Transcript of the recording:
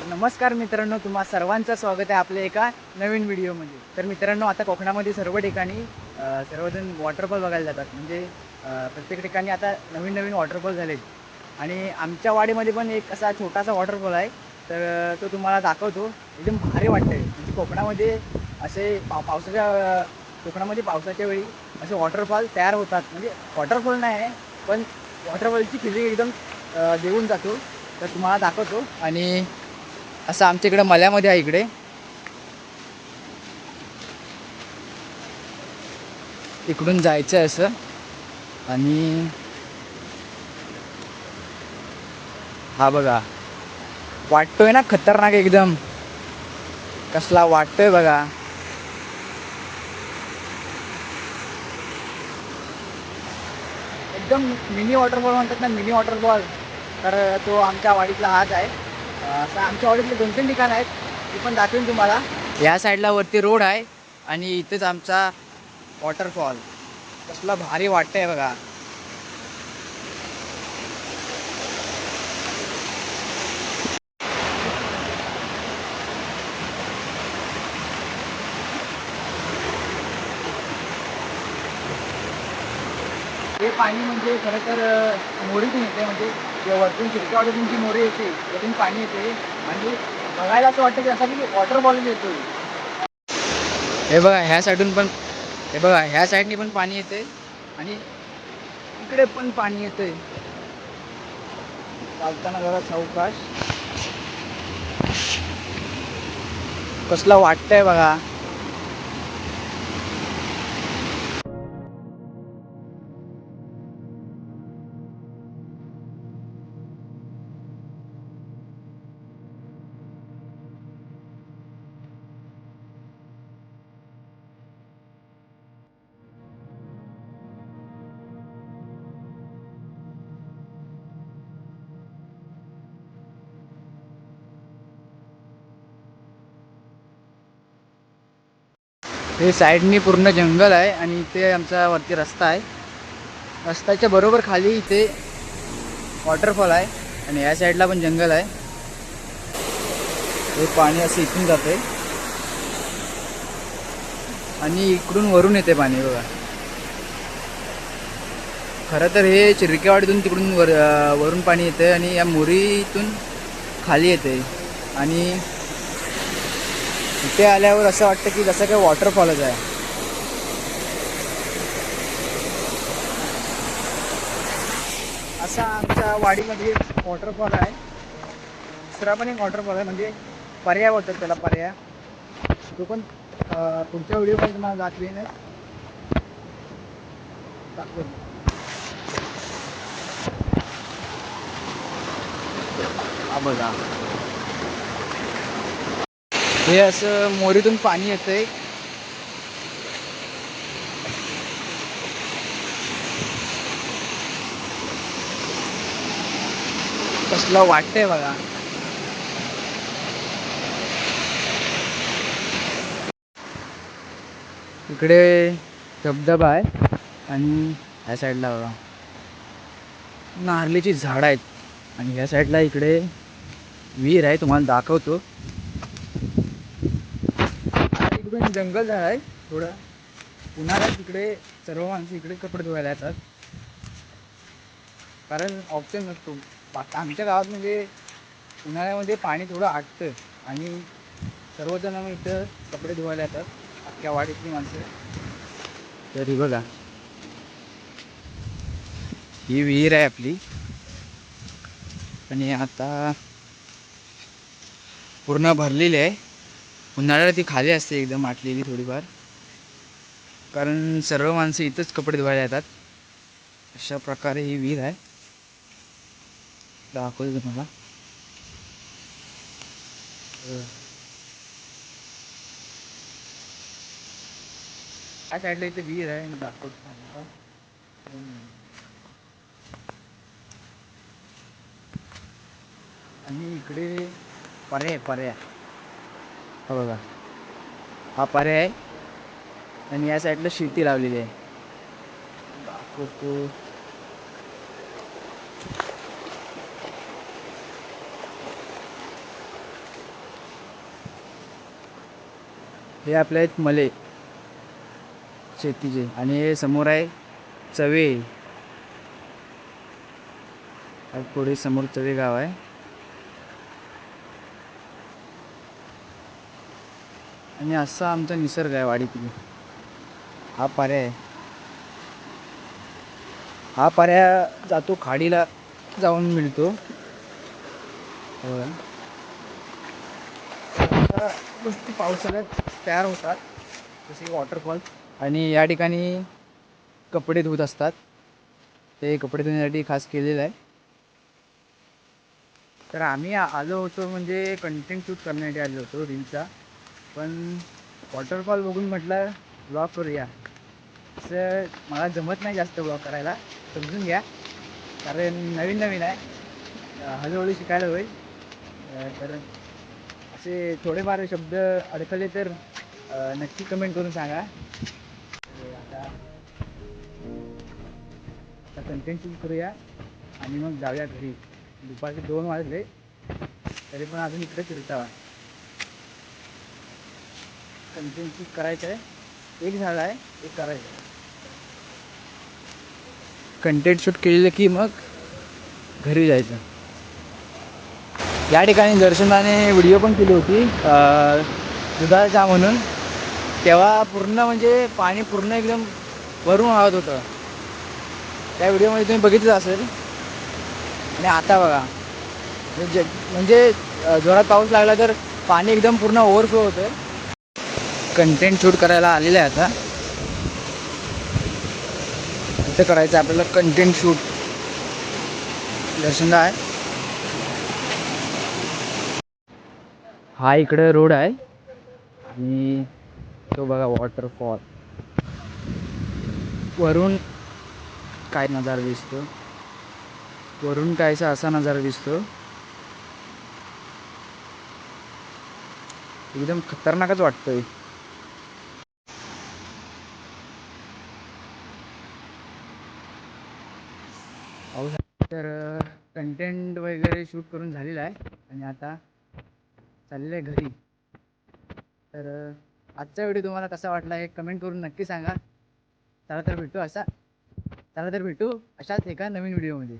नमस्कार मित्रांनो, तुम्हा सर्वांचं स्वागत आहे आपल्या एका नवीन व्हिडिओमध्ये. तर मित्रांनो, आता कोकणामध्ये सर्व ठिकाणी सर्वजण वॉटरफॉल बघायला जातात. म्हणजे प्रत्येक ठिकाणी आता नवीन नवीन वॉटरफॉल झालेत आणि आमच्या वाडीमध्ये पण एक असा छोटासा वॉटरफॉल आहे. तर तो तुम्हाला दाखवतो. एकदम भारी वाटतं आहे. म्हणजे कोकणामध्ये असे कोकणामध्ये पावसाच्या वेळी असे वॉटरफॉल तयार होतात. म्हणजे वॉटरफॉल नाही आहे, पण वॉटरफॉलची फिलिंग एकदम देऊन जातो. तर तुम्हाला दाखवतो. आणि असं आमच्या इकडं मल्यामध्ये आहे. इकडे इकडून जायचं आहे असं. आणि हा बघा, वाटतोय ना खतरनाक एकदम. कसला वाटतोय बघा. एकदम मिनी वॉटरफॉल म्हणतात ना, मिनी वॉटरफॉल. तर तो आमच्या वाडीतला हाच आहे. असं आमच्या वाडीतले 2-3 ठिकाणं आहेत, ती पण दाखवेन तुम्हाला. या साईडला वरती रोड आहे आणि इथेच आमचा वॉटरफॉल. कसला भारी वाटतंय बघा. हे पाणी म्हणजे खरं तर मोरीतून येते. म्हणजे जेव्हा वरतून खिडक्यावाडीतून जी मोरी येते त्यातून पाणी येते. आणि बघायला असं वाटतं की असं की वॉटरफॉल येतो. हे बघा ह्या साईडून पण, हे बघा ह्या साईडनी पण पाणी येते आणि इकडे पण पाणी येते. चालताना जरा सावकाश. कसला वाटतंय बघा. हे साईडनी पूर्ण जंगल आहे आणि इथे आमचा वरती रस्ता आहे. रस्त्याच्या बरोबर खाली इथे वॉटरफॉल आहे आणि या साईडला पण जंगल आहे. हे पाणी असं इथून जाते आणि इकडून वरून येते पाणी बघा. खरं तर हे चिरकेवाडीतून तिकडून वरून पाणी येते आणि या मोरीतून खाली येते. आणि इथे आल्यावर असं वाटतं की जसं काही वॉटरफॉलच आहे. असा आमच्या वाडीमध्ये वॉटरफॉल आहे. दुसरा पण एक वॉटरफॉल आहे, म्हणजे पर्याय बोलतात त्याला, पर्याय. तो पण पुढच्या व्हिडिओमध्ये तुम्हाला दाखवेन. हा बघा, हे असं मोरीतून पाणी येतंय. कसलं वाटतंय बघा. इकडे धबधबा आहे आणि ह्या साईडला बघा नारळीची झाडं आहेत. आणि ह्या साईडला इकडे विहीर आहे, तुम्हाला दाखवतो. इकडून जंगल झाड आहे थोडं. उन्हाळ्यात इकडे सर्व माणसं इकडे कपडे धुवायला येतात, कारण ऑप्शन नसतो. आमच्या गावात म्हणजे उन्हाळ्यामध्ये पाणी थोडं आटतं आणि सर्वजण इथं कपडे धुवायला येतात, अख्ख्या वाडीतली माणसं. तरी बघा, ही विहीर आहे आपली आणि आता पूर्ण भरलेली आहे. उन्हाळ्यात ती खाली असते एकदम आटलेली थोडीफार, कारण सर्व माणसं इथंच कपडे धुवायला येतात. अशा प्रकारे ही विहीर आहे, दाखवतो तुम्हाला. या साईडला इथे विहीर आहे, दाखवतो तुम्हाला. आणि इकडे पर्याय हा बघा, हा पर्याय आहे. आणि या साईडला शेती लावलेली आहे, दाखवतो. हे आपले आहेत मले शेतीचे, आणि हे समोर आहे चवे. पुढे समोर चवे गाव आहे. आणि असा आमचा निसर्ग आहे वाडीतील. हा पाऱ्या आहे. हा पाऱ्या जातो खाडीला जाऊन मिळतो. अशा गोष्टी पावसाळ्यात तयार होतात, जसे वॉटरफॉल. आणि या ठिकाणी कपडे धुत असतात. ते कपडे धुण्यासाठी खास केलेलं आहे. तर आम्ही आलो होतो म्हणजे कंटेंट शूट करण्यासाठी आलो होतो रीलचा. पण वॉटरफॉल बघून म्हटलं ब्लॉग करूया. असं मला जमत नाही जास्त ब्लॉग करायला, समजून घ्या, कारण नवीन नवीन आहे. हळूहळू शिकायला होईल. तर असे थोडेफार शब्द अडकले तर नक्की कमेंट करून सांगा. आता आता कंटेंट शूट करूया आणि मग जाऊया घरी. दुपारचे 2 वाजले तरी पण अजून इकडे फिरता. कंटेंट शूट करायचं आहे. एक झाला आहे, एक करायचं आहे. कंटेंट शूट केलेलं की मग घरी जायचं. या ठिकाणी दर्शनाने व्हिडिओ पण केली होती दुधाचा चहा म्हणून. तेव्हा पूर्ण म्हणजे पाणी पूर्ण एकदम वरून वाहत होतं. त्या व्हिडिओमध्ये तुम्ही बघितलं असेल. आणि आता बघा, म्हणजे जोरात पाऊस लागला तर पाणी एकदम पूर्ण ओव्हरफ्लो होतं. कंटेंट शूट करायला आलेलं आहे. आता इथं करायचं आपल्याला कंटेंट शूट. दर्शनदा आहे. हा इकडे रोड आहे आणि तो बघा वॉटरफॉल. वरून काय नजारा दिसतो, वरून कायचा असा नजारा दिसतो. एकदम खतरनाकच वाटतोय. तर कंटेंट वगैरे शूट करून झालेलं आहे आणि आता चाललेलं आहे घरी. तर आजचा व्हिडिओ तुम्हाला कसा वाटला हे कमेंट करून नक्की सांगा. चला तर भेटू अशाच एका नवीन व्हिडिओमध्ये.